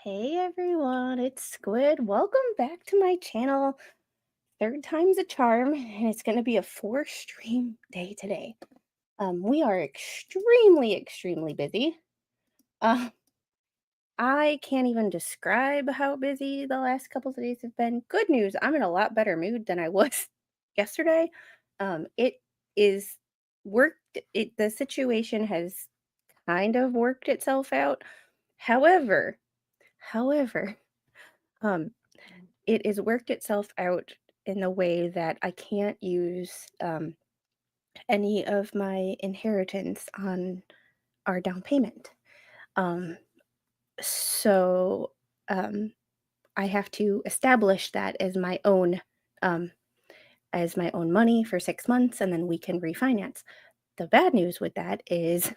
Hey everyone, it's Squid. Welcome back to my channel. Third time's a charm, and it's going to be a 4 stream day today. We are extremely busy. Uh, I can't even describe how busy the last couple of days have been. Good news, I'm in a lot better mood than I was yesterday. It is worked. The situation has kind of worked itself out. However, however, um, it has worked itself out in the way that I can't use any of my inheritance on our down payment. Um, so um, I have to establish that um, as my own money for 6 months, and then we can refinance. The bad news with that is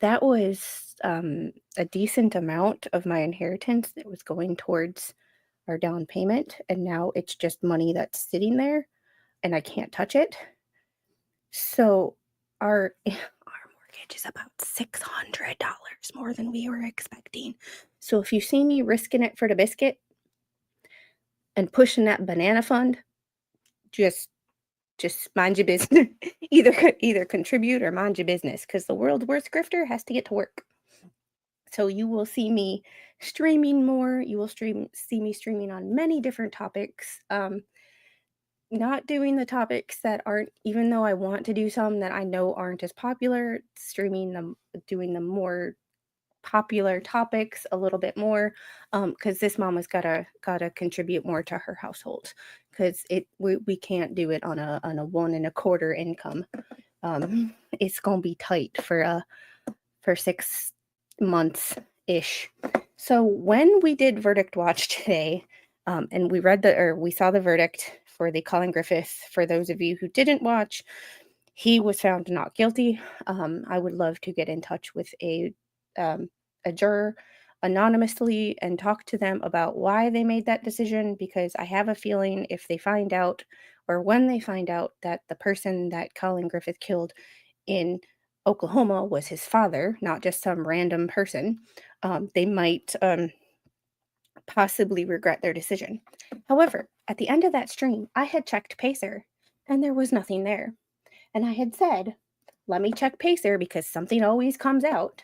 that was a decent amount of my inheritance that was going towards our down payment, and now it's just money that's sitting there and I can't touch it. So our our mortgage is about $600 more than we were expecting. So if you see me risking it for the biscuit and pushing that banana fund, just mind your business. either contribute or mind your business, because the world's worst grifter has to get to work. So you will see me streaming more. You will see me streaming on many different topics. Not doing the topics that aren't, even though I want to do some that I know aren't as popular, streaming them, doing the more popular topics a little bit more, because this mama's gotta contribute more to her household, because we can't do it on a 1 1/4 income. It's gonna be tight for 6 months ish. So when we did verdict watch today, and we saw the verdict for the Colin Griffith. For those of you who didn't watch, he was found not guilty. I would love to get in touch with a juror anonymously and talk to them about why they made that decision, because I have a feeling if they find out, or when they find out, that the person that Colin Griffith killed in Oklahoma was his father, not just some random person, they might possibly regret their decision. However, at the end of that stream, I had checked Pacer and there was nothing there. And I had said, let me check Pacer because something always comes out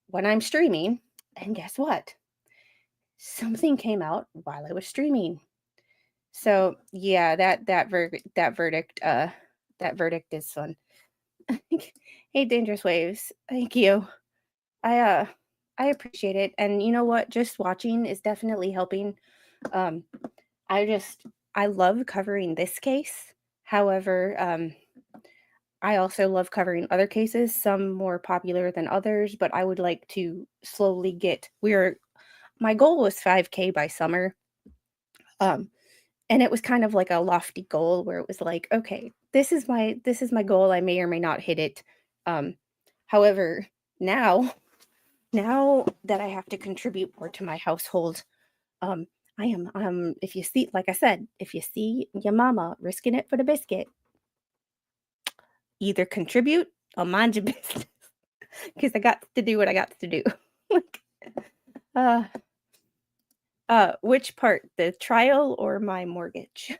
when I'm streaming. And guess what? Something came out while I was streaming. So yeah, that verdict is fun. Hey, Dangerous Waves, thank you. I uh I appreciate it. And you know what? Just watching is definitely helping. Um I just I love covering this case. However, I also love covering other cases, some more popular than others, but I would like to slowly get we're my goal was 5K by summer. Um and it was kind of like a lofty goal where it was like, okay, this is my goal. I may or may not hit it. Um however, now now that I have to contribute more to my household, um I am if you see, like I said, if you see your mama risking it for the biscuit, either contribute or mind your business, because I got to do what I got to do. Like, uh which part, the trial or my mortgage?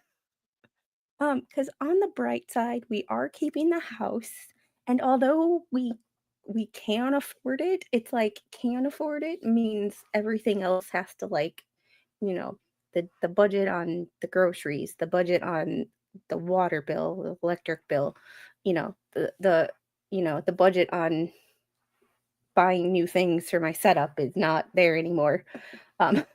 Because on the bright side, we are keeping the house, and although we can afford it, it's like can afford it means everything else has to, like, you know, the budget on the groceries, the budget on the water bill, the electric bill, the budget on buying new things for my setup is not there anymore. Um,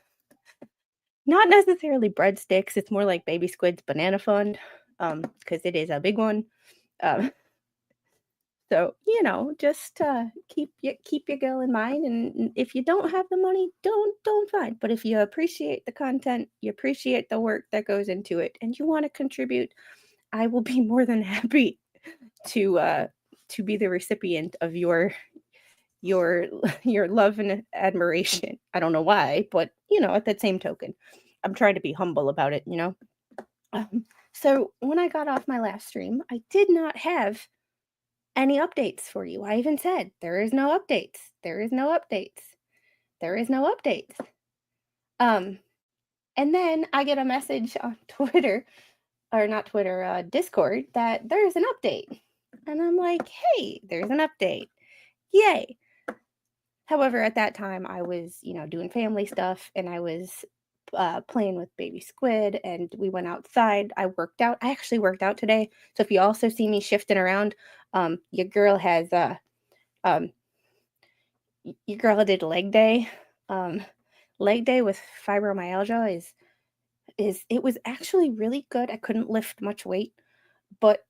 Not necessarily breadsticks, it's more like Baby Squid's banana fund, because it is a big one. Um, so, just keep your goal in mind, and if you don't have the money, don't find. But if you appreciate the content, you appreciate the work that goes into it, and you want to contribute, I will be more than happy to be the recipient of your your love and admiration. I don't know why, but at that same token, I'm trying to be humble about it. So when I got off my last stream, I did not have any updates for you. I even said there is no updates. There is no updates. there is no updates. And then I get a message on Twitter, or not Twitter, Discord, that there's an update. And I'm like, hey, there's an update. Yay. However, at that time, I was, doing family stuff, and I was playing with baby squid, and we went outside. I worked out. I actually worked out today. So if you also see me shifting around, your girl has um, your girl did leg day. Leg day with fibromyalgia is it was actually really good. I couldn't lift much weight, but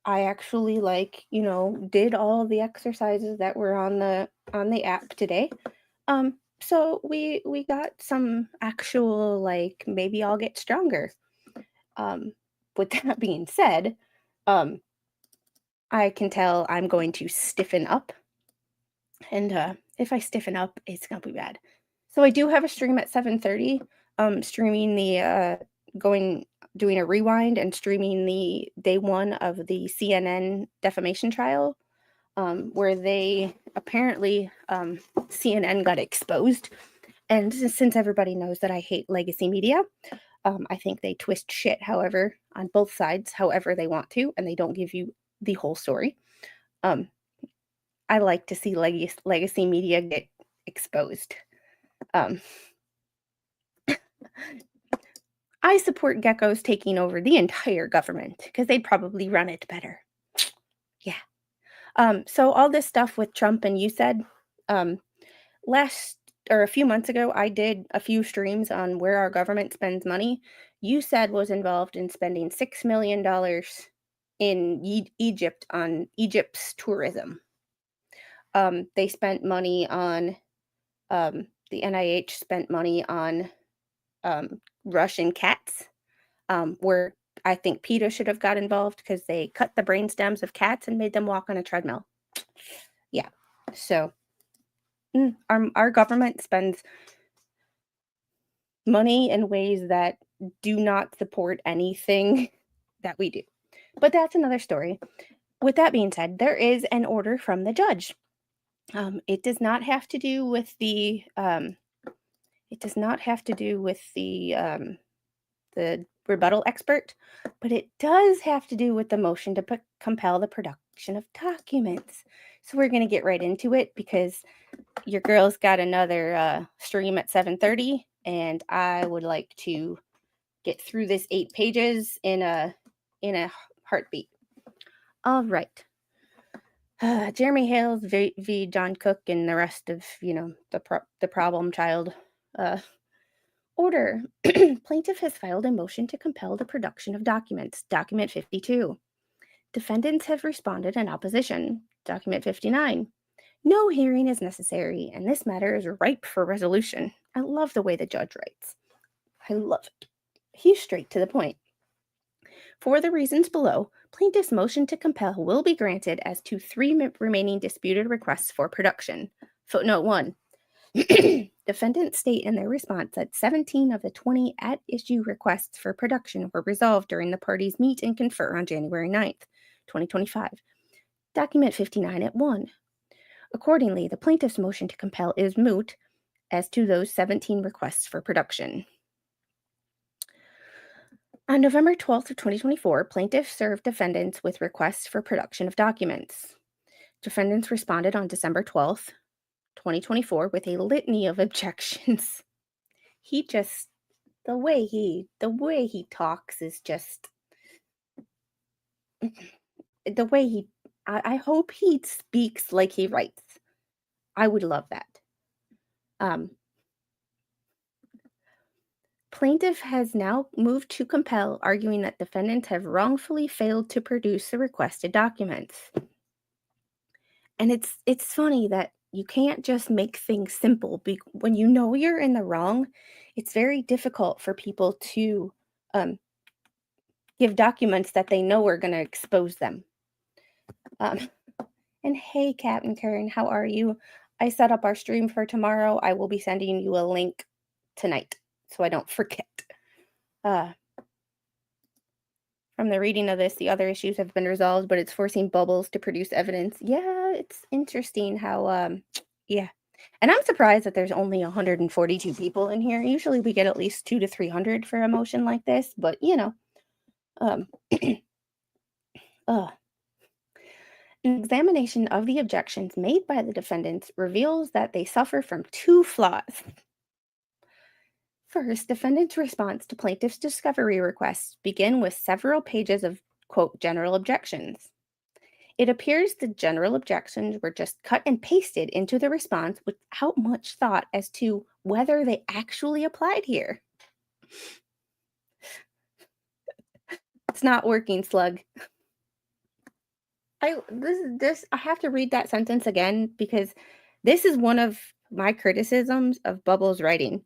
I actually did all the exercises that were on the app today. So we got some actual, maybe I'll get stronger. With that being said, I can tell I'm going to stiffen up, and if I stiffen up, it's gonna be bad. So I do have a stream at 7:30, streaming doing a rewind and streaming the day one of the CNN defamation trial, where they apparently, CNN got exposed. And since everybody knows that I hate legacy media, I think they twist shit, however, on both sides, however they want to, and they don't give you the whole story. I like to see legacy media get exposed. I support geckos taking over the entire government because they'd probably run it better. Yeah. So all this stuff with Trump and you said, a few months ago, I did a few streams on where our government spends money. You said was involved in spending $6 million in Egypt on Egypt's tourism. They spent money on, the NIH spent money on Russian cats, where I think PETA should have got involved because they cut the brain stems of cats and made them walk on a treadmill. Yeah, so our government spends money in ways that do not support anything that we do. But that's another story. With that being said, there is an order from the judge. It does not have to do with the the rebuttal expert, but it does have to do with the motion to compel the production of documents. So we're going to get right into it because your girl's got another stream at 7:30, and I would like to get through this 8 pages in a heartbeat. All right. Jeremy Hales v. John Cook and the rest of, the problem child. Order. Plaintiff has filed a motion to compel the production of documents. Document 52. Defendants have responded in opposition. Document 59. No hearing is necessary, and this matter is ripe for resolution. I love the way the judge writes. I love it. He's straight to the point. For the reasons below, plaintiff's motion to compel will be granted as to 3 remaining disputed requests for production. Footnote 1. Defendants state in their response that 17 of the 20 at-issue requests for production were resolved during the parties' meet and confer on January 9th, 2025. Document 59 at 1. Accordingly, the plaintiff's motion to compel is moot as to those 17 requests for production. On November 12th of 2024, plaintiff served defendants with requests for production of documents. Defendants responded on December 12th, 2024 with a litany of objections. The way he talks is just the way he I hope he speaks like he writes. I would love that. Plaintiff has now moved to compel, arguing that defendants have wrongfully failed to produce the requested documents. And it's funny that you can't just make things simple. When you know you're in the wrong, it's very difficult for people to give documents that they know are going to expose them. And hey, Captain Karen, how are you? I set up our stream for tomorrow. I will be sending you a link tonight so I don't forget. From the reading of this, the other issues have been resolved, but it's forcing Bubbles to produce evidence. Yeah, it's interesting how, And I'm surprised that there's only 142 people in here. Usually we get at least 2 to 300 for a motion like this, but um, uh, an examination of the objections made by the defendants reveals that they suffer from two flaws. First, defendants' response to plaintiff's discovery requests begin with several pages of, quote, general objections. It appears the general objections were just cut and pasted into the response without much thought as to whether they actually applied here. It's not working, Slug. I have to read that sentence again because this is one of my criticisms of Bubbles' writing.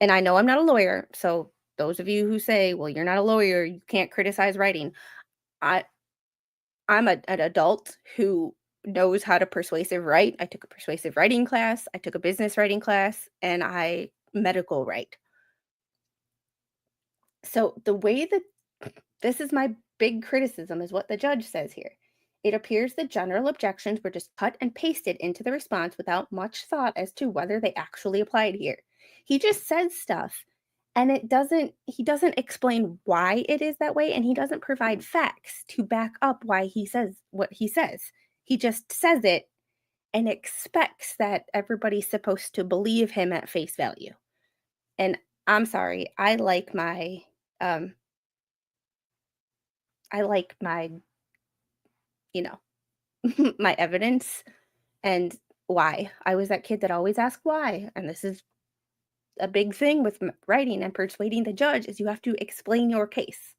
And I know I'm not a lawyer, so those of you who say, "Well, you're not a lawyer, you can't criticize writing." I I'm an adult who knows how to persuasive write. I took a persuasive writing class, I took a business writing class, and I medical write. So the way that this is my big criticism is what the judge says here. It appears the general objections were just cut and pasted into the response without much thought as to whether they actually applied here. He just says stuff and he doesn't explain why it is that way, and he doesn't provide facts to back up why he says what he says. He just says it and expects that everybody's supposed to believe him at face value. And I'm sorry, um I like my, you know, my evidence and why. I was that kid that always asked why, and this is a big thing with writing and persuading the judge is you have to explain your case.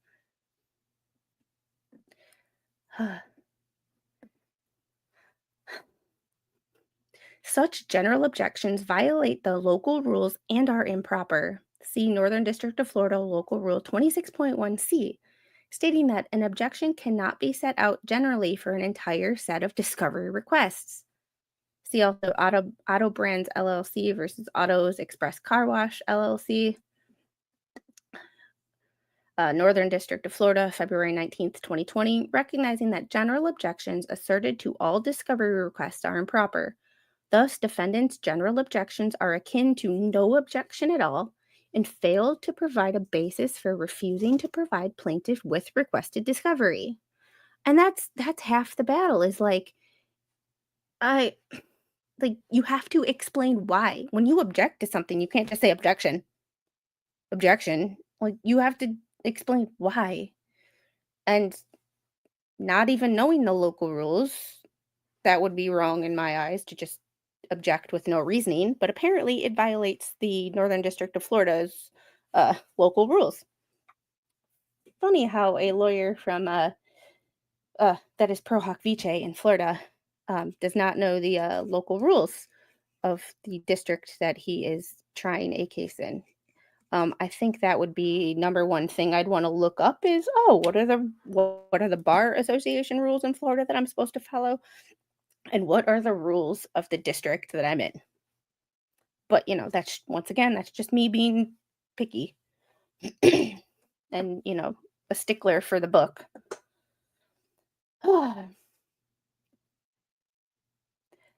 Such general objections violate the local rules and are improper. See Northern District of Florida Local Rule 26.1c, stating that an objection cannot be set out generally for an entire set of discovery requests. See also Auto Brands LLC versus Autos Express Car Wash LLC. Northern District of Florida, February 19th, 2020, recognizing that general objections asserted to all discovery requests are improper. Thus, defendants' general objections are akin to no objection at all and fail to provide a basis for refusing to provide plaintiff with requested discovery. And that's half the battle is I you have to explain why. When you object to something, you can't just say objection. Objection. Like you have to explain why. And not even knowing the local rules, that would be wrong in my eyes to just object with no reasoning, but apparently it violates the Northern District of Florida's local rules. Funny how a lawyer from that is pro hoc vice in Florida does not know the local rules of the district that he is trying a case in. I think that would be number one thing I'd want to look up is, what are the bar association rules in Florida that I'm supposed to follow? And what are the rules of the district that I'm in? But, that's just me being picky and, a stickler for the book.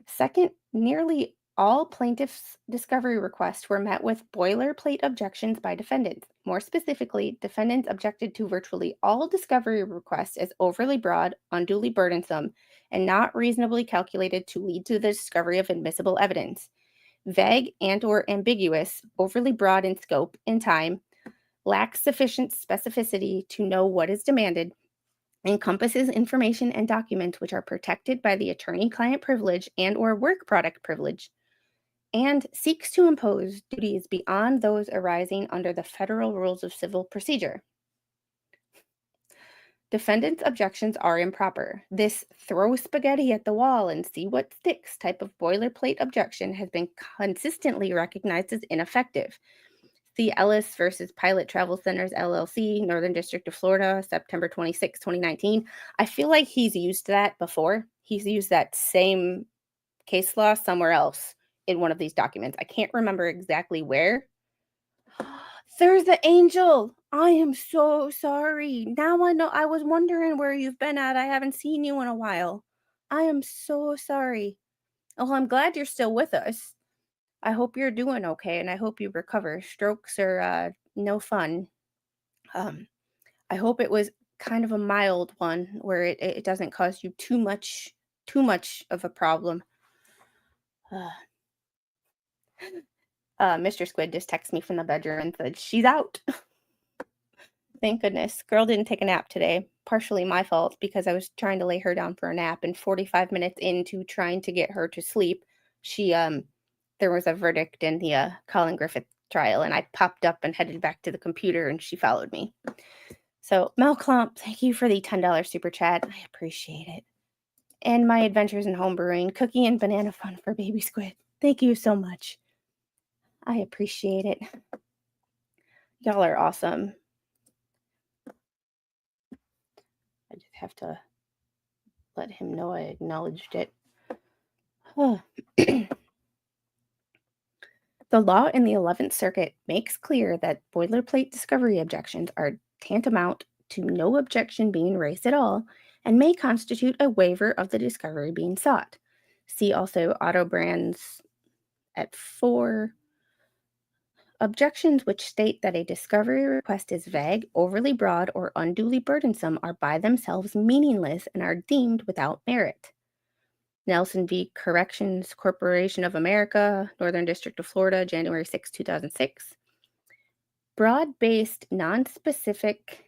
Second, nearly all plaintiffs' discovery requests were met with boilerplate objections by defendants. More specifically, defendants objected to virtually all discovery requests as overly broad, unduly burdensome, and not reasonably calculated to lead to the discovery of admissible evidence. Vague and/or ambiguous, overly broad in scope and time, lacks sufficient specificity to know what is demanded, encompasses information and documents which are protected by the attorney-client privilege and/or work product privilege, and seeks to impose duties beyond those arising under the federal rules of civil procedure. Defendants' objections are improper. This throw spaghetti at the wall and see what sticks type of boilerplate objection has been consistently recognized as ineffective. See Ellis versus Pilot Travel Centers LLC, Northern District of Florida, September 26, 2019. I feel like he's used that before. He's used that same case law somewhere else in one of these documents. I can't remember exactly where. There's the angel. I am so sorry. Now I know. I was wondering where you've been at. I haven't seen you in a while. I am so sorry. Oh, I'm glad you're still with us. I hope you're doing okay, and I hope you recover. Strokes are no fun. Um, I hope it was kind of a mild one where it doesn't cause you too much of a problem. Uh, Mr. Squid just texted me from the bedroom and said she's out. Thank goodness. Girl didn't take a nap today. Partially my fault because I was trying to lay her down for a nap, and 45 minutes into trying to get her to sleep, she there was a verdict in the Colin Griffith trial, and I popped up and headed back to the computer and she followed me. So, Mel Clump, thank you for the $10 super chat. I appreciate it. And my adventures in homebrewing, cookie and banana fun for baby squid. Thank you so much. I appreciate it. Y'all are awesome. I just have to let him know I acknowledged it. The law in the 11th Circuit makes clear that boilerplate discovery objections are tantamount to no objection being raised at all and may constitute a waiver of the discovery being sought. See also Autobrands at 4. Objections which state that a discovery request is vague, overly broad, or unduly burdensome are by themselves meaningless and are deemed without merit. Nelson v. Corrections Corporation of America, Northern District of Florida, January 6, 2006. Broad-based, non-specific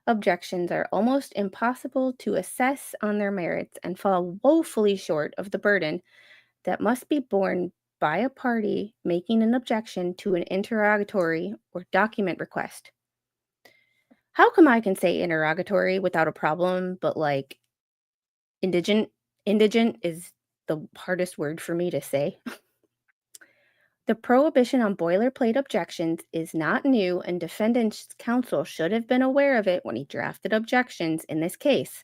objections are almost impossible to assess on their merits and fall woefully short of the burden that must be borne by a party making an objection to an interrogatory or document request. How come I can say interrogatory without a problem, but like indigent is the hardest word for me to say? The prohibition on boilerplate objections is not new, and defendant's counsel should have been aware of it when he drafted objections in this case.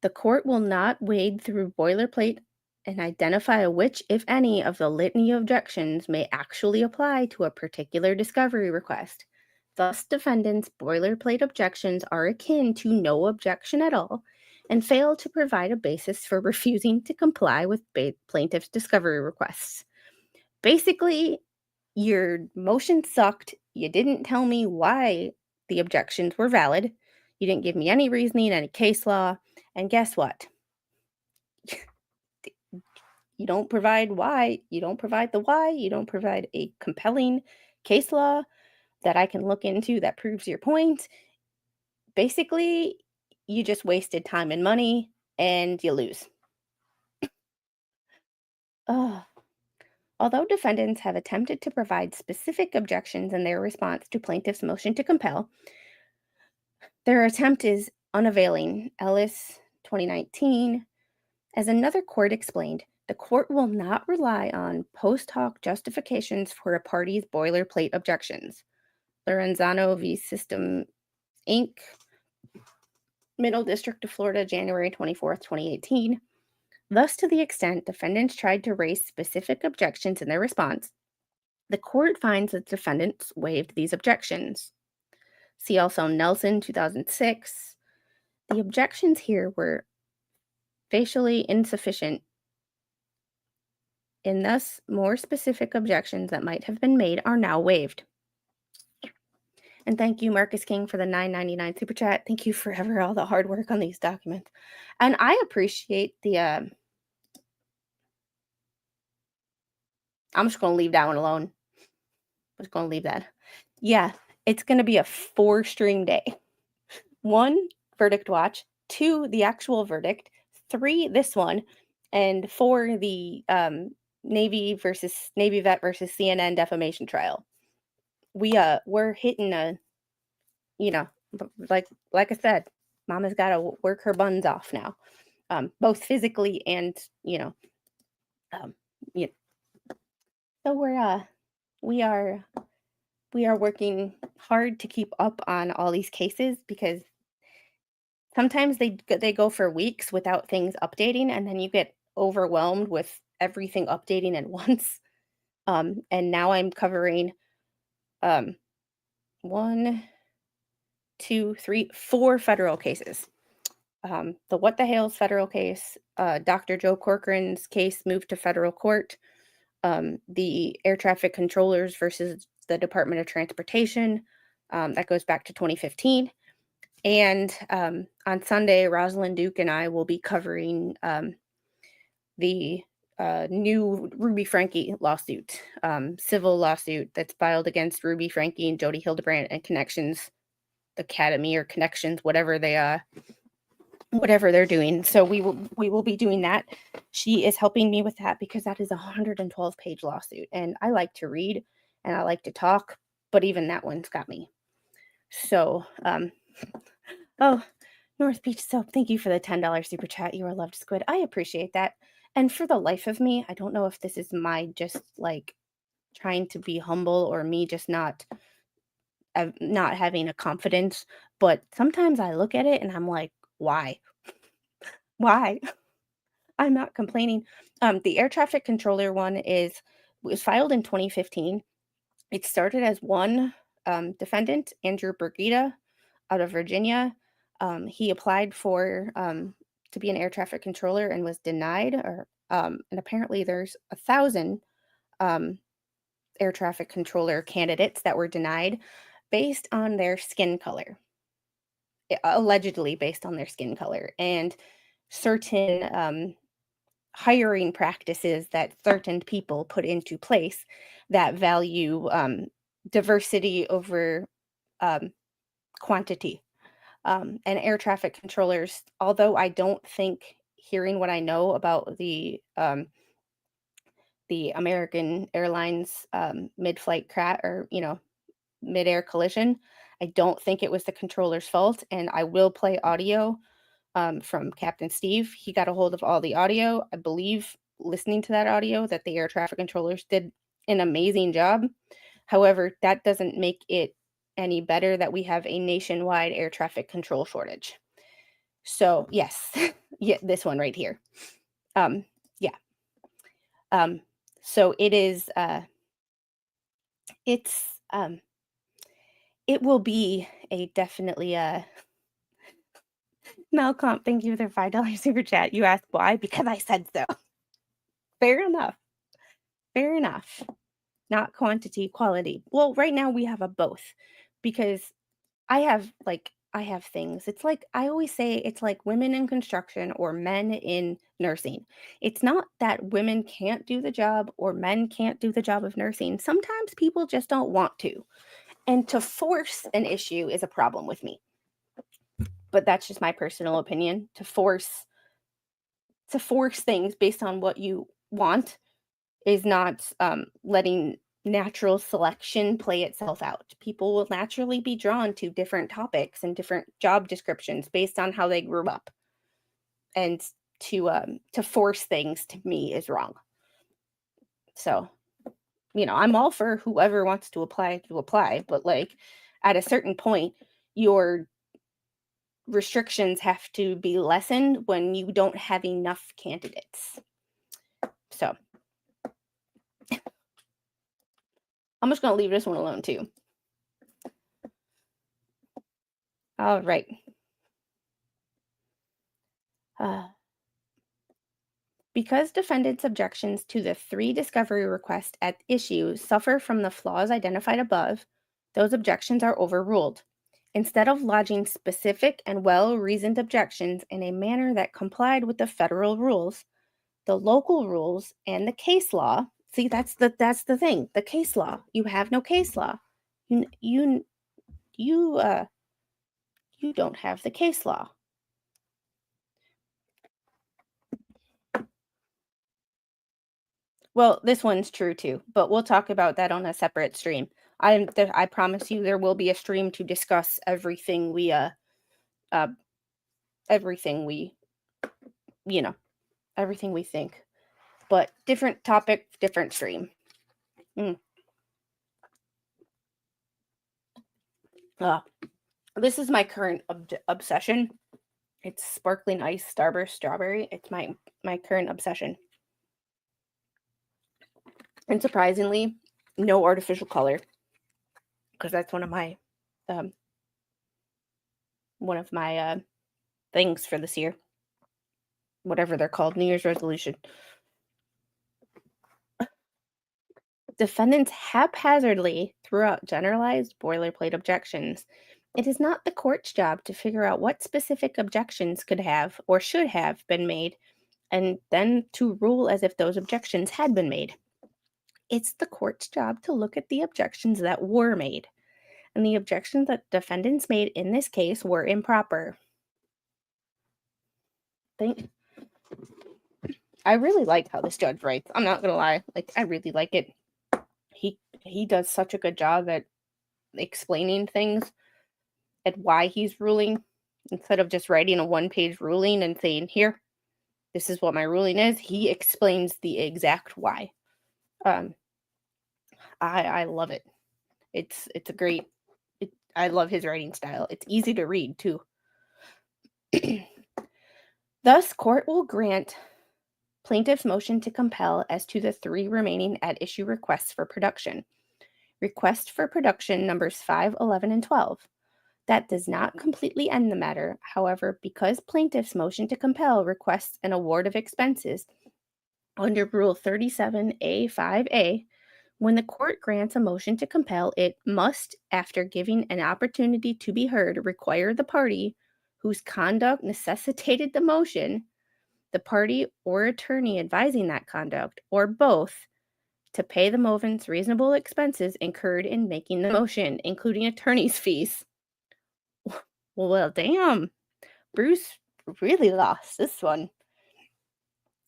The court will not wade through boilerplate and identify which, if any, of the litany of objections may actually apply to a particular discovery request. Thus, defendants' boilerplate objections are akin to no objection at all and fail to provide a basis for refusing to comply with plaintiff's discovery requests. Basically, your motion sucked. You didn't tell me why the objections were valid. You didn't give me any reasoning, any case law. And guess what? You don't provide why. You don't provide the why. You don't provide a compelling case law that I can look into that proves your point. Basically, you just wasted time and money and you lose. Ugh. Although defendants have attempted to provide specific objections in their response to plaintiff's motion to compel, their attempt is unavailing. Ellis, 2019. As another court explained, the court will not rely on post hoc justifications for a party's boilerplate objections. Lorenzano v. System, Inc., Middle District of Florida, January 24th, 2018. Thus, to the extent defendants tried to raise specific objections in their response, the court finds that defendants waived these objections. See also Nelson, 2006. The objections here were facially insufficient, and thus more specific objections that might have been made are now waived. And thank you, Marcus King, for the $9.99 super chat. Thank you forever all the hard work on these documents. And I appreciate the I'm just going to leave that one alone. I'm just going to leave that. Yeah, it's going to be a 4-stream day. 1, verdict watch. 2, the actual verdict. 3, this one. And 4, the Navy vet versus CNN defamation trial. We're hitting a, like I said, Mama's got to work her buns off now, both physically and yeah. So we are working hard to keep up on all these cases because sometimes they go for weeks without things updating, and then you get overwhelmed with everything updating at once. And now I'm covering 1, 2, 3, 4 federal cases. the What the Hales federal case, Dr. Joe Corcoran's case moved to federal court, the air traffic controllers versus the Department of Transportation, that goes back to 2015. And on Sunday, Rosalind Duke and I will be covering the new Ruby Franke lawsuit, civil lawsuit that's filed against Ruby Franke and Jody Hildebrandt and Connections Academy or Connections, whatever they're doing. So we will be doing that. She is helping me with that because that is a 112-page lawsuit, and I like to read and I like to talk, but even that one's got me. So, oh, North Beach Soap, thank you for the $10 super chat. You are loved, Squid. I appreciate that. And for the life of me, I don't know if this is my just like trying to be humble or me just not having a confidence, but sometimes I look at it and I'm like, why? Why? I'm not complaining. The air traffic controller one was filed in 2015. It started as one defendant, Andrew Brigida, out of Virginia. He applied for to be an air traffic controller and was denied. And apparently, there's 1,000 air traffic controller candidates that were denied based on their skin color, allegedly based on their skin color, and certain hiring practices that certain people put into place that value diversity over quantity. And air traffic controllers, although I don't think, hearing what I know about the American Airlines mid-flight crash, or mid-air collision, I don't think it was the controller's fault. And I will play audio from Captain Steve. He got a hold of all the audio. I believe, listening to that audio, that the air traffic controllers did an amazing job. However, that doesn't make it any better that we have a nationwide air traffic control shortage. So yes, yeah, this one right here. Yeah. So it is. It will be a definitely Malcolm, thank you for the $5 super chat. You asked why? Because I said so. Fair enough. Fair enough. Not quantity, quality. Well, right now we have a both, because I have things. It's like I always say, it's like women in construction or men in nursing. It's not that women can't do the job or men can't do the job of nursing. Sometimes people just don't want to. And to force an issue is a problem with me. But that's just my personal opinion. To force things based on what you want is not letting natural selection play itself out. People will naturally be drawn to different topics and different job descriptions based on how they grew up. And to force things, to me, is wrong. So, I'm all for whoever wants to apply, but like at a certain point, your restrictions have to be lessened when you don't have enough candidates. So I'm just going to leave this one alone too. All right. Because defendants' objections to the 3 discovery requests at issue suffer from the flaws identified above, those objections are overruled. Instead of lodging specific and well-reasoned objections in a manner that complied with the federal rules, the local rules and the case law. See, that's the thing. The case law. You have no case law. You don't have the case law. Well, this one's true too, but we'll talk about that on a separate stream. I promise you there will be a stream to discuss everything we everything we think. But different topic, different stream. This is my current obsession. It's sparkling ice Starburst strawberry. It's my current obsession. And surprisingly, no artificial color, because that's one of my things for this year. Whatever they're called, New Year's resolution. Defendants haphazardly threw out generalized boilerplate objections. It is not the court's job to figure out what specific objections could have or should have been made, and then to rule as if those objections had been made. It's the court's job to look at the objections that were made, and the objections that defendants made in this case were improper. I really like how this judge writes. I'm not gonna lie, I really like it. He does such a good job at explaining things and why he's ruling, instead of just writing a one-page ruling and saying, here, this is what my ruling is. He explains the exact why. I love it. It's a great. I love his writing style. It's easy to read too. Thus, court will grant plaintiff's motion to compel as to the 3 remaining at issue requests for production. Request for production numbers 5, 11, and 12. That does not completely end the matter. However, because plaintiff's motion to compel requests an award of expenses under Rule 37A5A, when the court grants a motion to compel, it must, after giving an opportunity to be heard, require the party whose conduct necessitated the motion, the party or attorney advising that conduct, or both, to pay the movement's reasonable expenses incurred in making the motion, including attorney's fees. Well, damn. Bruce really lost this one.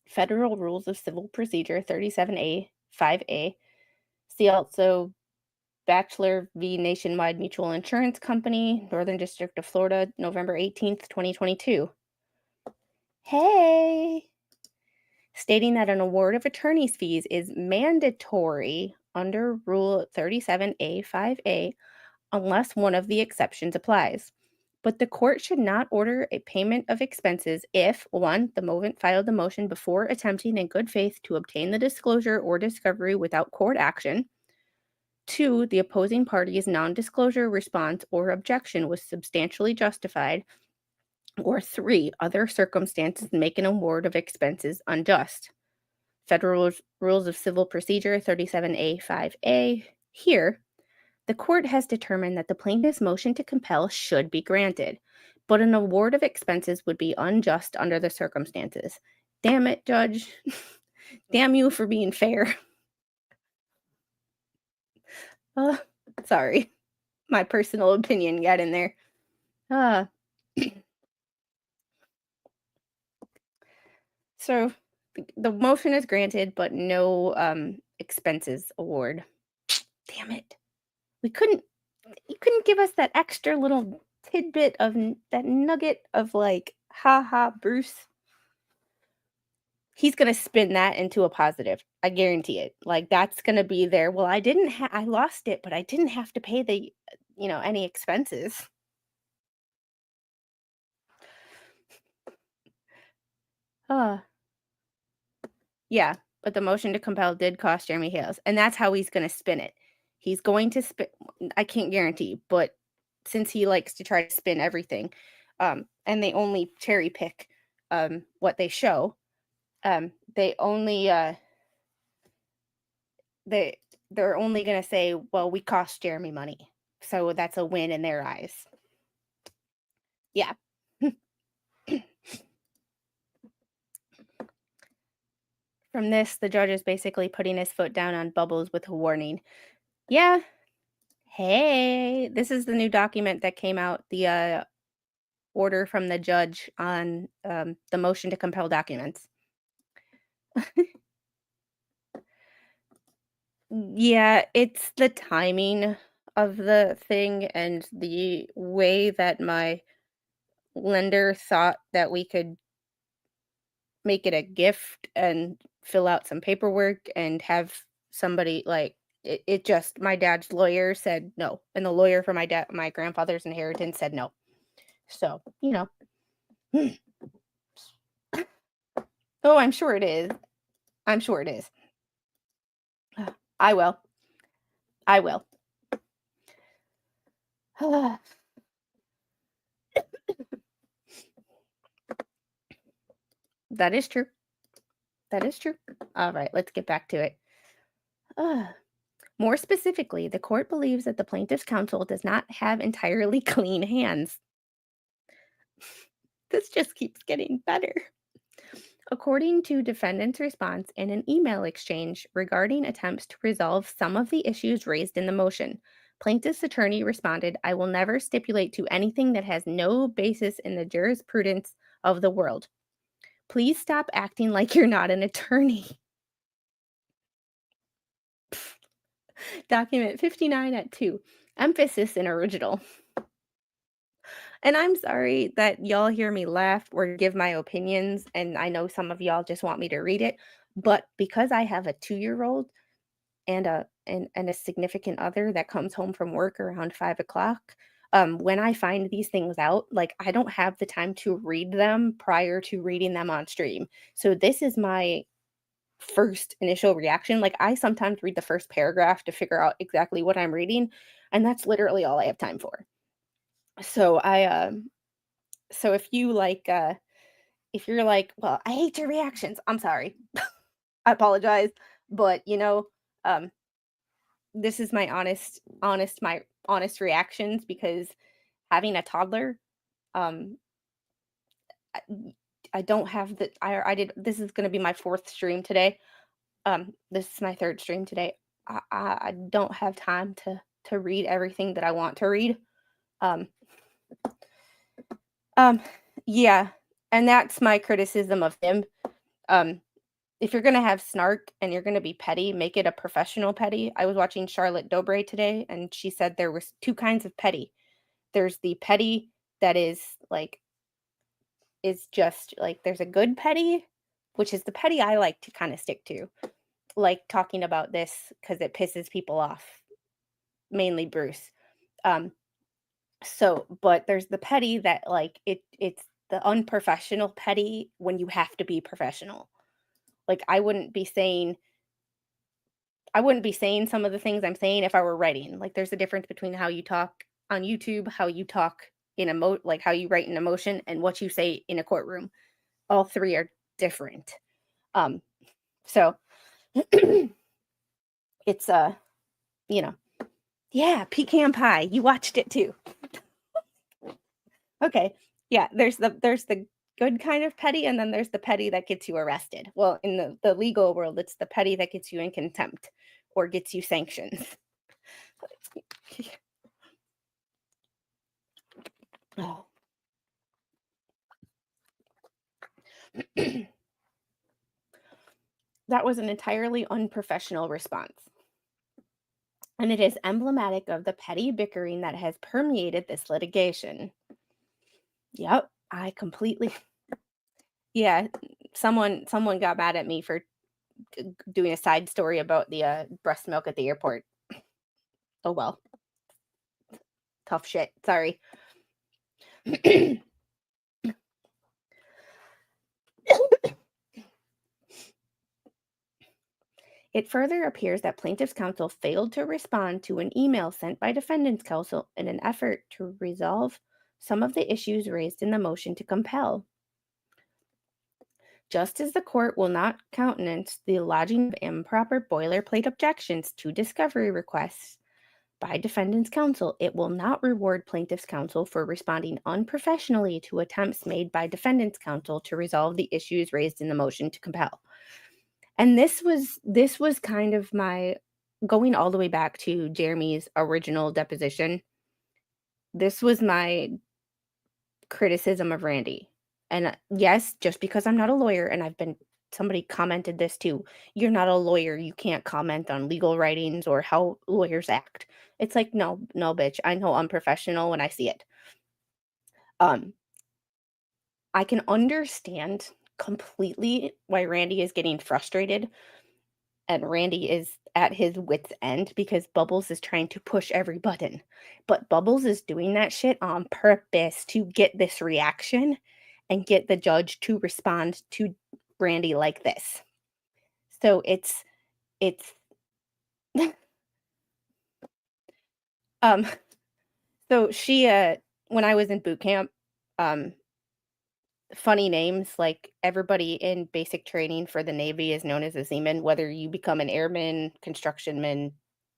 Federal Rules of Civil Procedure 37A 5A. See also Bachelor v. Nationwide Mutual Insurance Company, Northern District of Florida, November 18th, 2022. Hey! Stating that an award of attorney's fees is mandatory under Rule 37A5A unless one of the exceptions applies. But the court should not order a payment of expenses if, 1, the movement filed the motion before attempting in good faith to obtain the disclosure or discovery without court action, 2, the opposing party's non-disclosure response or objection was substantially justified, or 3, other circumstances make an award of expenses unjust. Federal Rules of Civil Procedure 37A5A. Here, the court has determined that the plaintiff's motion to compel should be granted, but an award of expenses would be unjust under the circumstances. Damn it, Judge. Damn you for being fair. Sorry. My personal opinion got in there. So the motion is granted, but no expenses award. Damn it. You couldn't give us that extra little tidbit of that nugget of haha, Bruce. He's going to spin that into a positive. I guarantee it. That's going to be there. Well, I lost it, but I didn't have to pay the, any expenses. Yeah, but the motion to compel did cost Jeremy Hales, and that's how he's going to spin it. He's going to spin, I can't guarantee, but since he likes to try to spin everything, and they only cherry pick what they show, they're only going to say, well, we cost Jeremy money, so that's a win in their eyes. Yeah. From this, the judge is basically putting his foot down on bubbles with a warning. Yeah. Hey, this is the new document that came out, the order from the judge on the motion to compel documents. Yeah, it's the timing of the thing and the way that my lender thought that we could make it a gift and fill out some paperwork and have somebody it just, my dad's lawyer said no, and the lawyer for my grandfather's inheritance said no. So, Oh, I'm sure it is. I will. That is true. That is true. All right, let's get back to it. Uh, More specifically, the court believes that the plaintiff's counsel does not have entirely clean hands. This just keeps getting better. According to defendant's response in an email exchange regarding attempts to resolve some of the issues raised in the motion, plaintiff's attorney responded, "I will never stipulate to anything that has no basis in the jurisprudence of the world. Please stop acting like you're not an attorney." Document 59 at 2. Emphasis in original. And I'm sorry that y'all hear me laugh or give my opinions, and I know some of y'all just want me to read it, but because I have a 2-year-old and a significant other that comes home from work around 5 o'clock, when I find these things out, like, I don't have the time to read them prior to reading them on stream. So this is my first initial reaction. Like, I sometimes read the first paragraph to figure out exactly what I'm reading, and that's literally all I have time for. So so if you're like, "Well, I hate your reactions." I'm sorry. I apologize, but um this is my honest reactions because having a toddler, um I, I don't have the I did this is going to be my fourth stream today. This is my third stream today. I don't have time to read everything that I want to read. Um um yeah, and that's my criticism of him. Um if you're going to have snark and you're going to be petty, make it a professional petty. I was watching Charlotte Dobre today and she said there was two kinds of petty. There's the petty that is just like there's a good petty, which is the petty I like to kind of stick to. Like talking about this cuz it pisses people off, mainly Bruce. Um but there's the petty that like it's the unprofessional petty when you have to be professional. Like I wouldn't be saying some of the things I'm saying if I were writing. Like there's a difference between how you talk on YouTube, how you talk in like how you write an emotion and what you say in a courtroom. All three are different. Um so it's you know, yeah, pecan pie. You watched it too. Okay. Yeah, there's the good kind of petty and then there's the petty that gets you arrested. Well, in the legal world, it's the petty that gets you in contempt or gets you sanctions. Oh. That was an entirely unprofessional response. And it is emblematic of the petty bickering that has permeated this litigation. Yep, I completely yeah, someone got mad at me for doing a side story about the breast milk at the airport. Oh well. Tough shit. Sorry. It further appears that plaintiff's counsel failed to respond to an email sent by defendant's counsel in an effort to resolve some of the issues raised in the motion to compel. Just as the court will not countenance the lodging of improper boilerplate objections to discovery requests by defendant's counsel, it will not reward plaintiff's counsel for responding unprofessionally to attempts made by defendant's counsel to resolve the issues raised in the motion to compel. And this was kind of my going all the way back to Jeremy's original deposition. This was my criticism of Randy. And yes, just because I'm not a lawyer and somebody commented this too, you're not a lawyer, you can't comment on legal writings or how lawyers act. It's like, no, bitch, I know unprofessional when I see it. I can understand completely why Randy is getting frustrated and Randy is at his wit's end because Bubbles is trying to push every button. But Bubbles is doing that shit on purpose to get this reaction and get the judge to respond to Randy like this. So it's um so she when I was in boot camp, um funny names, like everybody in basic training for the Navy is known as a seaman, whether you become an airman, constructionman,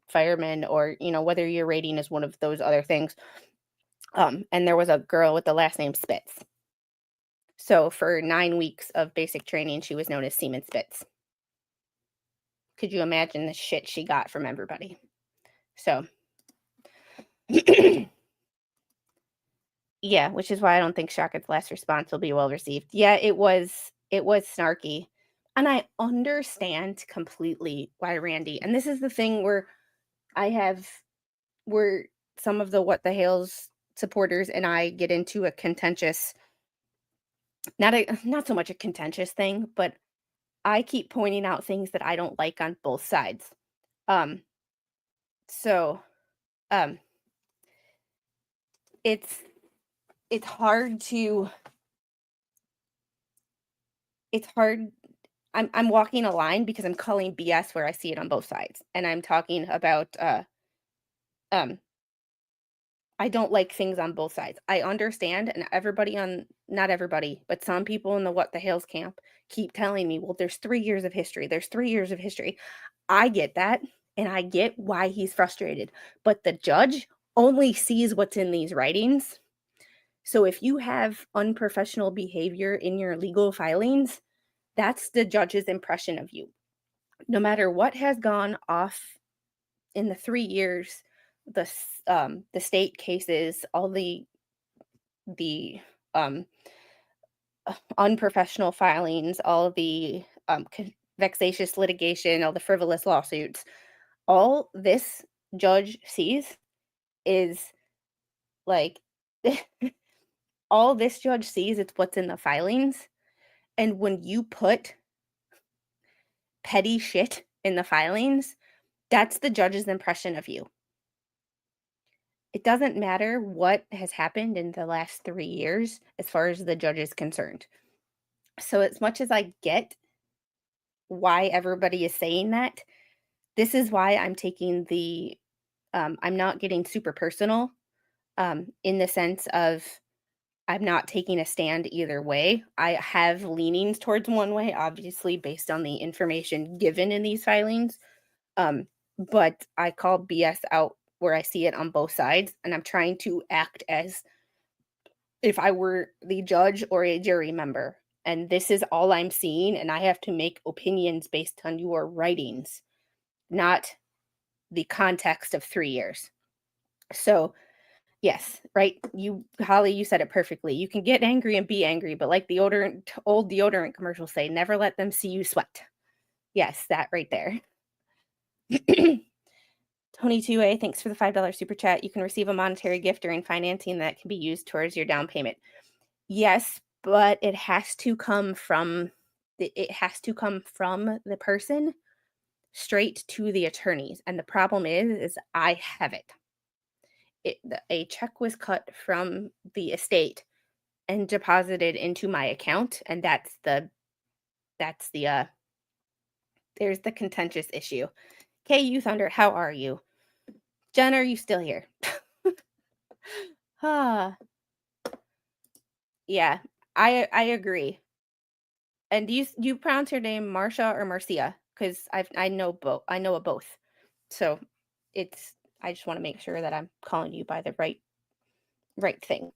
fireman, or, whether your rating is one of those other things. And there was a girl with the last name Spitz. So for 9 weeks of basic training, she was known as Seaman Spitz. Could you imagine the shit she got from everybody? So, yeah, which is why I don't think Shockett's last response will be well received. Yeah, it was snarky. And I understand completely why Randy, and this is the thing where where some of the What the Hales supporters and I get into a contentious, not so much a contentious thing, but I keep pointing out things that I don't like on both sides. Um, so, um, it's hard to it's hard. I'm walking a line because I'm calling BS where I see it on both sides, and I'm talking about um I don't like things on both sides. I understand, and not everybody, but some people in the What the Hales camp keep telling me, well, there's 3 years of history. There's 3 years of history. I get that, and I get why he's frustrated. But the judge only sees what's in these writings. So if you have unprofessional behavior in your legal filings, that's the judge's impression of you. No matter what has gone off in the 3 years, the state cases, all the um, unprofessional filings, all the vexatious litigation, all the frivolous lawsuits, all this judge sees is like all this judge sees is what's in the filings. And when you put petty shit in the filings, that's the judge's impression of you. It doesn't matter what has happened in the last 3 years as far as the judge is concerned. So as much as I get why everybody is saying that, this is why I'm taking I'm not getting super personal, in the sense of I'm not taking a stand either way. I have leanings towards one way, obviously, based on the information given in these filings. But I call BS out where I see it on both sides, and I'm trying to act as if I were the judge or a jury member. And this is all I'm seeing, and I have to make opinions based on your writings, not the context of 3 years. So, yes, right? Holly, you said it perfectly. You can get angry and be angry, but like the old deodorant commercials say, never let them see you sweat. Yes, that right there. Tony 2A, thanks for the $5 super chat. You can receive a monetary gift during financing that can be used towards your down payment. Yes, but it has to come from the person straight to the attorneys. And the problem is I have it. A check was cut from the estate and deposited into my account, and there's the contentious issue. KU Thunder, how are you? Jen, are you still here? Yeah, I agree. And do you pronounce your name Marcia or Marcia? Because I know both. I know of both. So I just want to make sure that I'm calling you by the right thing.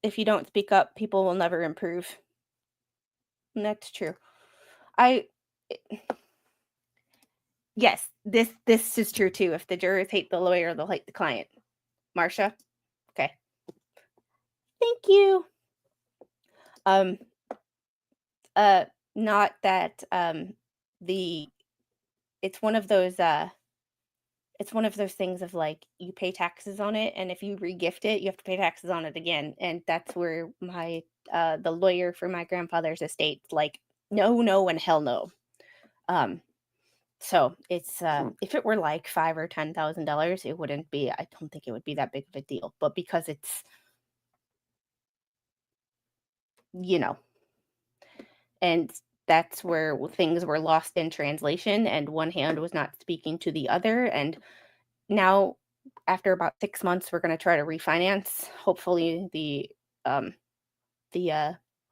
If you don't speak up, people will never improve. And that's true. Yes, this is true too. If the jurors hate the lawyer, they'll hate the client. Marcia? Okay. Thank you. Not that it's one of those things of like you pay taxes on it, and if you regift it, you have to pay taxes on it again. And that's where my the lawyer for my grandfather's estate like no and hell no. So it's if it were like $5,000 or $10,000, it wouldn't be. I don't think it would be that big of a deal. But because it's, and that's where things were lost in translation, and one hand was not speaking to the other, and now after about 6 months, we're going to try to refinance. Hopefully the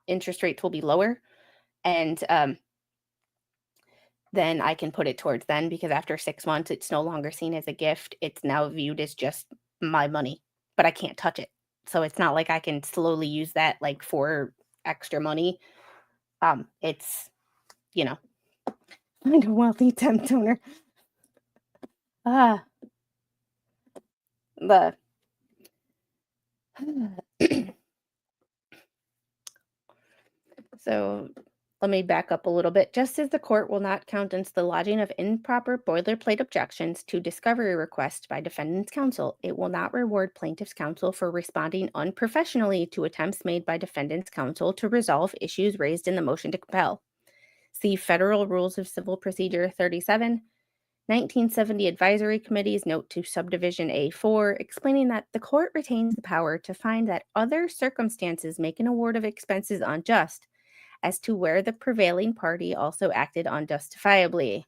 interest rates will be lower, and then I can put it towards then, because after 6 months, it's no longer seen as a gift. It's now viewed as just my money, but I can't touch it. So it's not like I can slowly use that like for extra money. It's, you know, find a wealthy temp donor. Ah, the so let me back up a little bit. Just as the court will not countenance the lodging of improper boilerplate objections to discovery requests by defendant's counsel, it will not reward plaintiff's counsel for responding unprofessionally to attempts made by defendant's counsel to resolve issues raised in the motion to compel. See Federal Rules of Civil Procedure 37, 1970 Advisory Committee's note to Subdivision A4, explaining that the court retains the power to find that other circumstances make an award of expenses unjust, as to where the prevailing party also acted unjustifiably.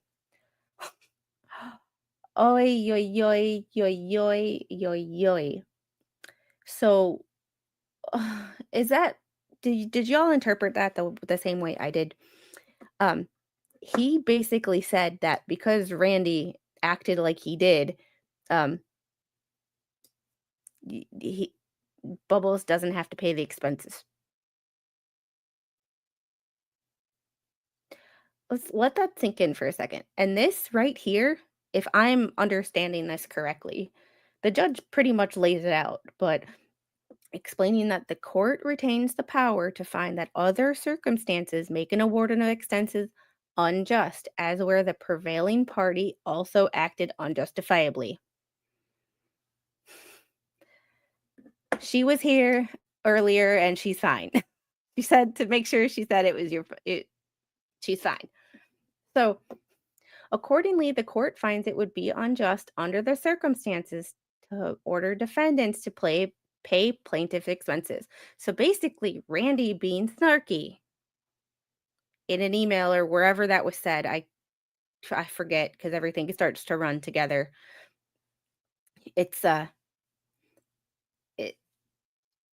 Oy, oy, oy, oy, oy, oy, oy. So, is that, did y'all interpret that the same way I did? He basically said that because Randy acted like he did, he Bubbles doesn't have to pay the expenses. Let's let that sink in for a second. And this right here, if I'm understanding this correctly, the judge pretty much lays it out, but explaining that the court retains the power to find that other circumstances make an award of expenses unjust, as where the prevailing party also acted unjustifiably. She was here earlier and she's fine. She said to make sure, she said it was she's fine. So accordingly, the court finds it would be unjust under the circumstances to order defendants to pay plaintiff expenses. So basically, Randy being snarky in an email or wherever that was said, I forget because everything starts to run together. It's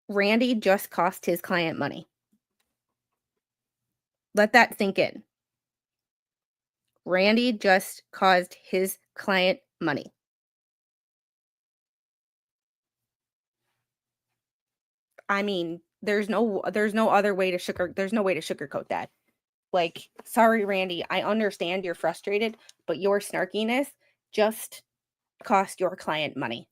Randy just cost his client money. Let that sink in. Randy just caused his client money. I mean, there's no other way to sugarcoat that. Like, sorry, Randy, I understand you're frustrated, but your snarkiness just cost your client money.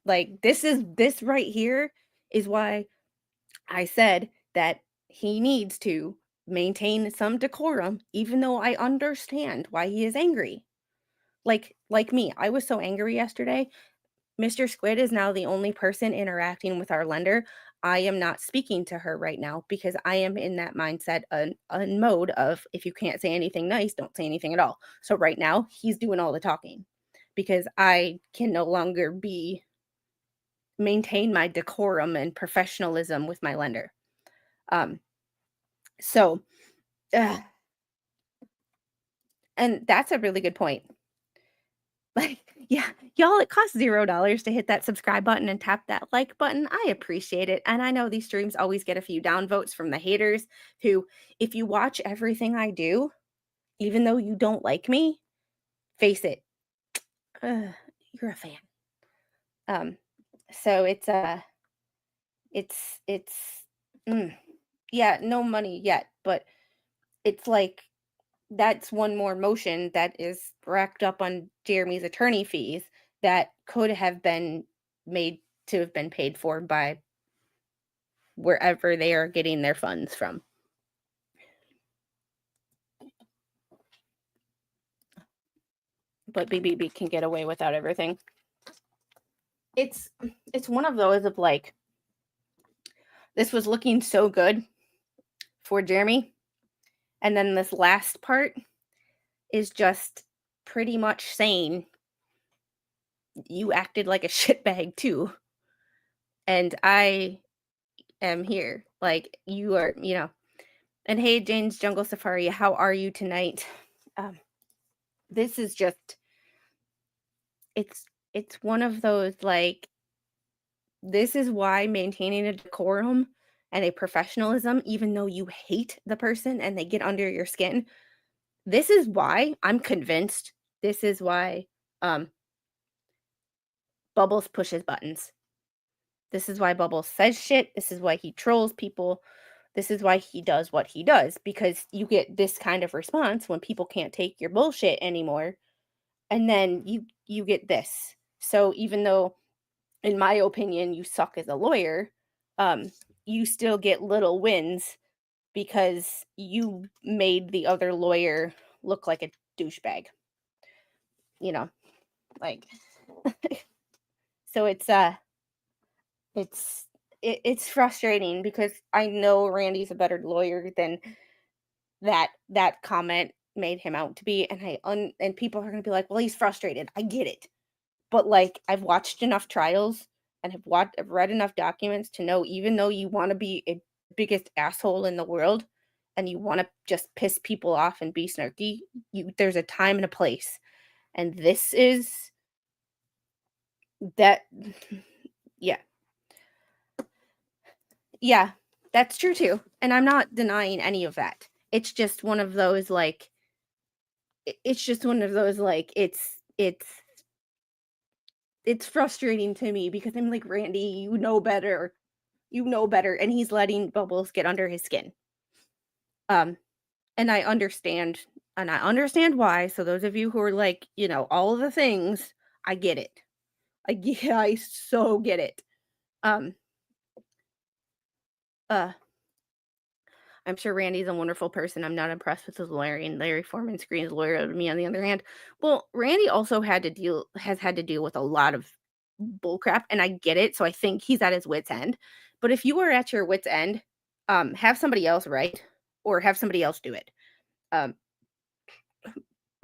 Like, this right here is why I said that he needs to maintain some decorum, even though I understand why he is angry. Like me, I was so angry yesterday. Mr. Squid is now the only person interacting with our lender. I am not speaking to her right now because I am in that mindset and mode of, if you can't say anything nice, don't say anything at all. So right now, he's doing all the talking because I can no longer maintain my decorum and professionalism with my lender. So, and that's a really good point. Like, yeah, y'all, it costs $0 to hit that subscribe button and tap that like button. I appreciate it. And I know these streams always get a few downvotes from the haters who, if you watch everything I do, even though you don't like me, face it, you're a fan. So yeah, no money yet, but it's like, that's one more motion that is racked up on Jeremy's attorney fees that could have been made to have been paid for by wherever they are getting their funds from. But BBB can get away without everything. It's one of those of like, this was looking so good for Jeremy, and then this last part is just pretty much saying you acted like a shitbag too, and I am here. Like, you are, And hey, Jane's Jungle Safari, how are you tonight? this is just it's one of those, like, this is why maintaining a decorum and a professionalism, even though you hate the person and they get under your skin, this is why I'm convinced this is why, um, Bubbles pushes buttons. This is why Bubbles says shit, this is why he trolls people, this is why he does what he does, because you get this kind of response when people can't take your bullshit anymore, and then you get this. So even though, in my opinion, you suck as a lawyer, um, you still get little wins because you made the other lawyer look like a douchebag. You know, like so it's it's frustrating because I know Randy's a better lawyer than that comment made him out to be, and people are going to be like, "Well, he's frustrated." I get it. But, like, I've watched enough trials and I've read enough documents to know, even though you wanna be a biggest asshole in the world and you wanna just piss people off and be snarky, there's a time and a place, and this is that yeah. Yeah, that's true too, and I'm not denying any of that. It's just one of those, like it's just one of those, like, it's frustrating to me because I'm like, "Randy, you know better. You know better," and he's letting Bubbles get under his skin. Um, and I understand why, so those of you who are like, all of the things, I get it. I so get it. Um, uh, I'm sure Randy's a wonderful person. I'm not impressed with his lawyering. Larry Foreman screams lawyer to me on the other hand. Well, Randy also has had to deal with a lot of bullcrap, and I get it, so I think he's at his wit's end. But if you are at your wit's end, have somebody else write or have somebody else do it. Um,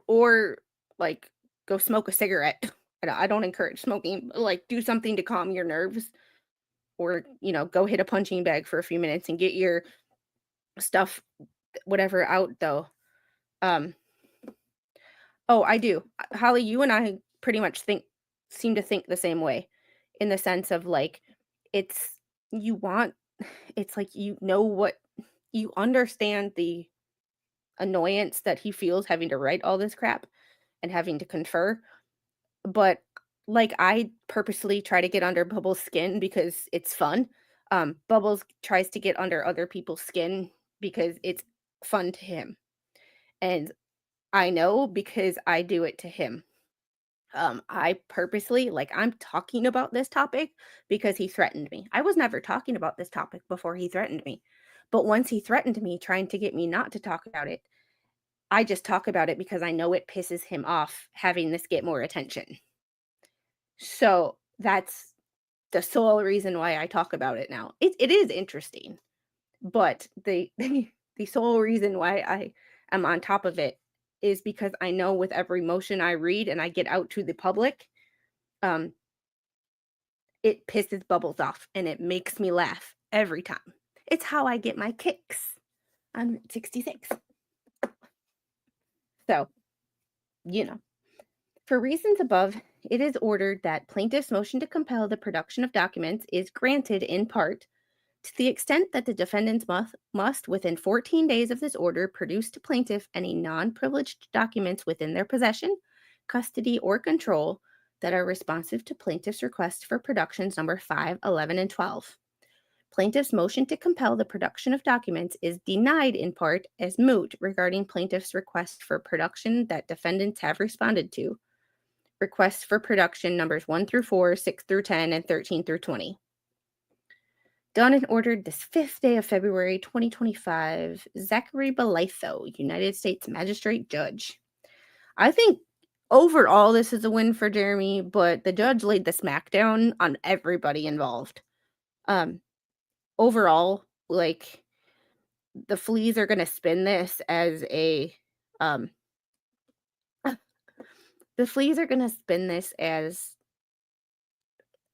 or like go smoke a cigarette. I don't encourage smoking, but, like, do something to calm your nerves or, go hit a punching bag for a few minutes and get your stuff whatever out though. Um oh, I do. Holly, you and I pretty much seem to think the same way in the sense of, like, it's you want it's like what you understand the annoyance that he feels having to write all this crap and having to confer. But, like, I purposely try to get under Bubbles' skin because it's fun. Bubbles tries to get under other people's skin because it's fun to him, and I know because I do it to him. I purposely I'm talking about this topic because he threatened me. I was never talking about this topic before he threatened me, but once he threatened me trying to get me not to talk about it, I just talk about it because I know it pisses him off having this get more attention. So, that's the sole reason why I talk about it now. It is interesting, but the sole reason why I am on top of it is because I know with every motion I read and I get out to the public, um, it pisses Bubbles off and it makes me laugh every time. It's how I get my kicks. I'm 66. So, you know. For reasons above, it is ordered that plaintiff's motion to compel the production of documents is granted in part to the extent that the defendants must within 14 days of this order, produce to plaintiff any non-privileged documents within their possession, custody, or control that are responsive to plaintiff's request for productions number 5, 11, and 12. Plaintiff's motion to compel the production of documents is denied in part as moot regarding plaintiff's request for production that defendants have responded to. Requests for production numbers 1 through 4, 6 through 10, and 13 through 20. Done and ordered this 5th day of February 2025, Zachary Bolitho, United States Magistrate Judge. I think overall this is a win for Jeremy, but the judge laid the smackdown on everybody involved. Overall, like, the fleas are going to spin this as a um the fleas are going to spin this as,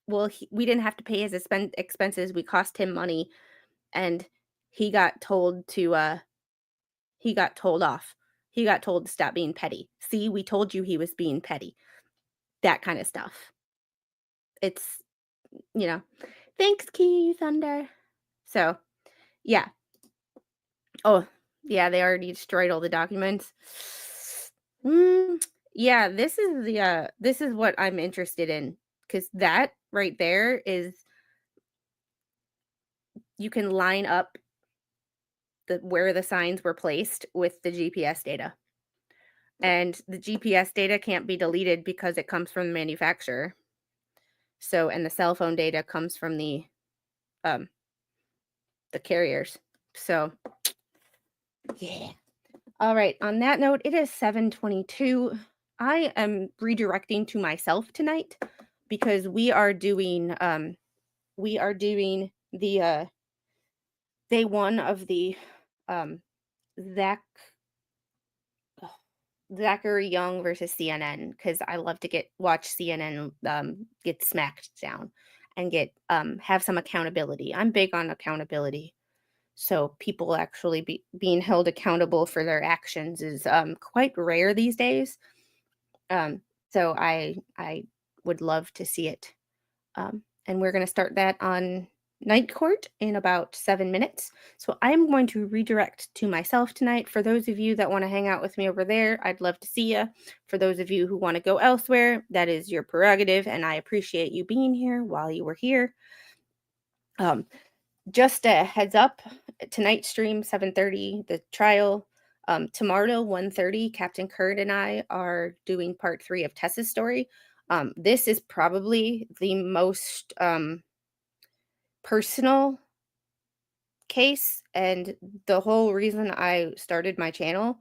well, we didn't have to pay his expenses, we cost him money, and he got told off. He got told to stop being petty. See, we told you he was being petty. That kind of stuff. It's, you know, thanks, Key Thunder. So, yeah. Oh, yeah, they already destroyed all the documents. Yeah, this is what I'm interested in, because that right there is, you can line up where the signs were placed with the GPS data. And the GPS data can't be deleted because it comes from the manufacturer. So, and the cell phone data comes from um the carriers. So, yeah. All right, on that note, it is 7:22. I am redirecting to myself tonight because we are doing the day 1 of the um Zach Zachary Young versus CNN, because I love to watch CNN get smacked down and get have some accountability. I'm big on accountability. So people actually being held accountable for their actions is quite rare these days. Um, so I would love to see it. And we're going to start that on Night Court in about 7 minutes. So I'm going to redirect to myself tonight. For those of you that want to hang out with me over there, I'd love to see you. For those of you who want to go elsewhere, that is your prerogative, and I appreciate you being here while you were here. Just a heads up, tonight's stream 7:30, the trial. Tomorrow 1:30, Captain Kurt and I are doing part 3 of Tessa's story. This is probably the most personal case, and the whole reason I started my channel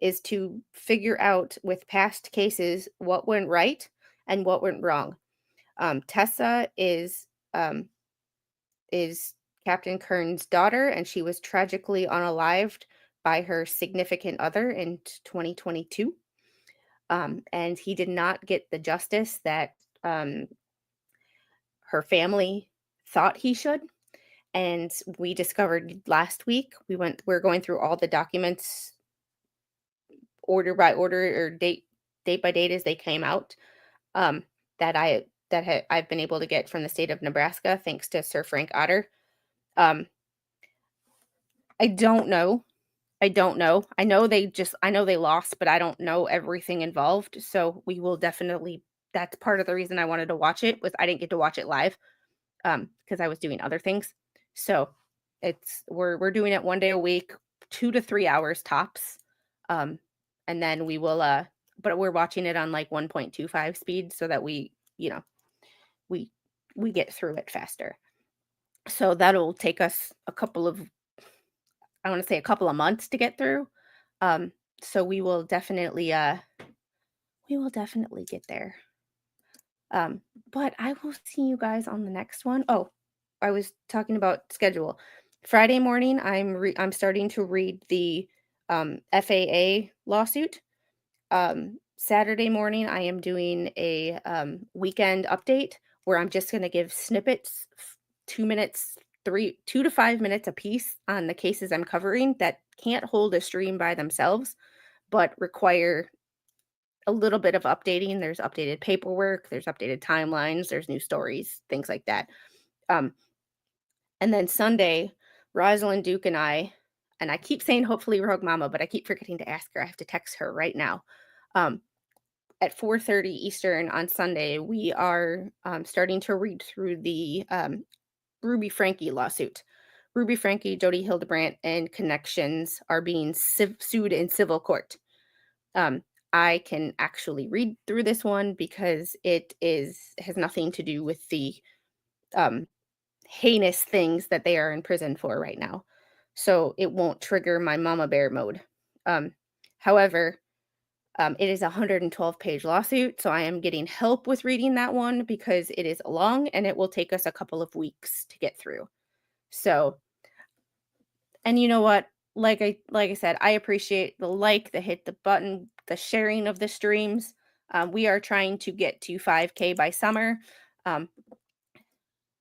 is to figure out with past cases what went right and what went wrong. Tessa is Captain Kern's daughter, and she was tragically unalived by her significant other in 2022. And he did not get the justice that her family thought he should. And we discovered last week, we're going through all the documents order by order, or date by date as they came out, um, I've been able to get from the state of Nebraska, thanks to Sir Frank Otter. I don't know. I don't know. I know they lost, but I don't know everything involved. So we will definitely, that's part of the reason I wanted to watch it, was I didn't get to watch it live because I was doing other things. So we're doing it 1 day a week, 2 to 3 hours tops. And then we will but we're watching it on like 1.25 speed so that we get through it faster. So that'll take us a couple of months to get through. So we will definitely get there. But I will see you guys on the next one. Oh, I was talking about schedule. Friday morning, I'm starting to read the FAA lawsuit. Saturday morning, I am doing a weekend update where I'm just going to give snippets, 2 minutes, 2 to 5 minutes a piece on the cases I'm covering that can't hold a stream by themselves, but require a little bit of updating. There's updated paperwork, there's updated timelines, there's new stories, things like that. And then Sunday, Rosalind Duke and I keep saying hopefully Rogue Mama, but I keep forgetting to ask her. I have to text her right now. At 4:30 Eastern on Sunday, we are starting to read through the Ruby Franke lawsuit. Ruby Franke, Jody Hildebrandt, and connections are being sued in civil court. I can actually read through this one because it has nothing to do with the heinous things that they are in prison for right now. So it won't trigger my mama bear mode. However, it is a 112-page lawsuit, so I am getting help with reading that one because it is long and it will take us a couple of weeks to get through. So, and you know what? Like I said, I appreciate the hit the button, the sharing of the streams. We are trying to get to 5K by summer.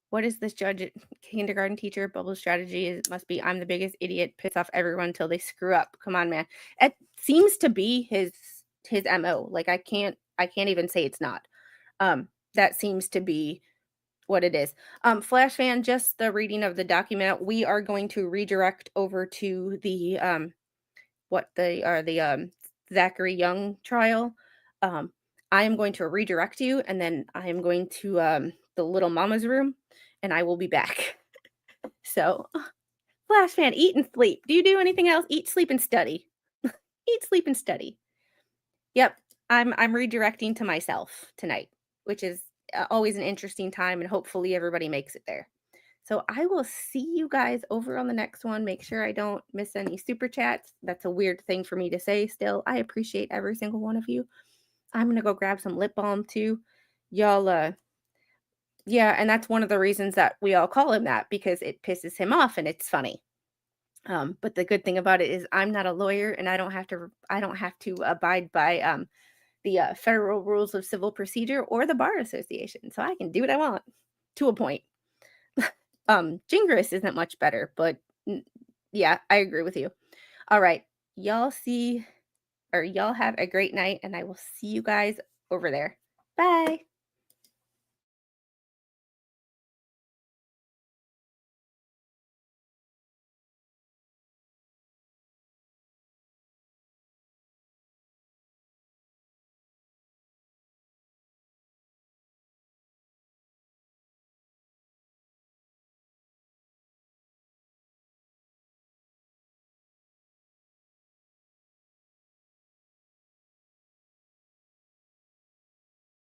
What is this judge kindergarten teacher bubble strategy? It must be I'm the biggest idiot, piss off everyone until they screw up. Come on, man. It seems to be his MO. Like I can't even say it's not. That seems to be what it is. Flash fan, just the reading of the document. We are going to redirect over to the what they are the Zachary Young trial. I am going to redirect you, and then I am going to the little mama's room, and I will be back. So, Flash fan, eat and sleep. Do you do anything else? Eat, sleep, and study. Eat, sleep, and study. Yep, I'm redirecting to myself tonight, which is always an interesting time, and hopefully everybody makes it there. So I will see you guys over on the next one. Make sure I don't miss any super chats. That's a weird thing for me to say still. I appreciate every single one of you. I'm going to go grab some lip balm too. Y'all yeah, and that's one of the reasons that we all call him that, because it pisses him off and it's funny. But the good thing about it is I'm not a lawyer, and I don't have to abide by the federal rules of civil procedure or the bar association. So I can do what I want to a point. Gingras isn't much better, but yeah, I agree with you. All right. Y'all have a great night, and I will see you guys over there. Bye.